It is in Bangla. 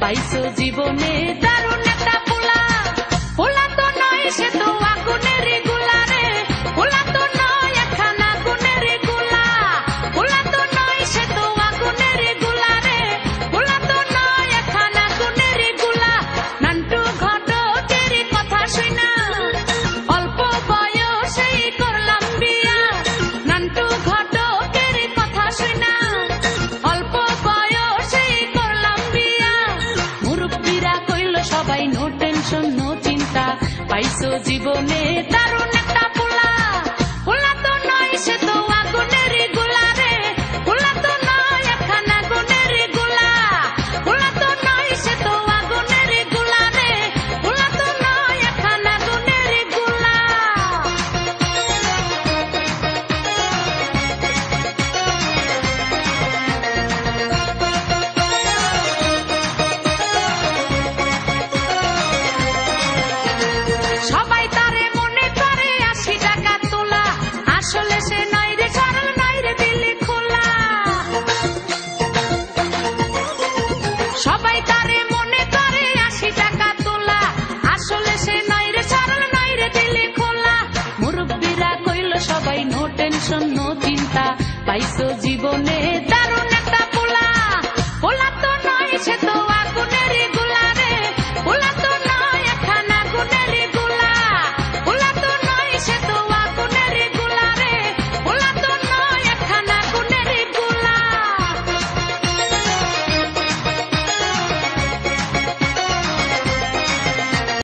পাইছো জীবনে দারুণ একটা পোলা, পোলা তো নয় সে তো আগুনের গোলা রে, পোলা তো নয় একখানা আগুনের গোলা, পোলা তো নয় সে তো আগুনের গোলা রে, পোলা তো নয় একখানা আগুনের গোলা। নান্টু ঘটকের কথা শুনা অল্প বয়সেই করলাম বিয়া, নান্টু ঘটকের কথা শুনা অল্প বয়সেই করলাম বিয়া। মুরব্বীরা কইল সবাই নো টেনশন নো চিন্তা, পাইছো জীবনে দারুণ একটা পোলা, পোলা তো নয় সে তো আগুনের গোলা রে, পোলা তো নয় একখানা আগুনের গোলা, পোলা তো নয় সে তো আগুনের গোলা রে, পোলা তো নয় একখানা আগুনের গোলা। সবাই তারে মনে করে 80 টাকা তোলা, আসলে সে নয় রে সরল নয় রে দিলে খোলা। সবাই তারে মনে করে 80 টাকা তোলা, আসলে সে নয় রে সরল নয় রে দিলে খোলা। মুরব্বীরা কইল সবাই নো টেনশন নো চিন্তা, পাইছো জীবনে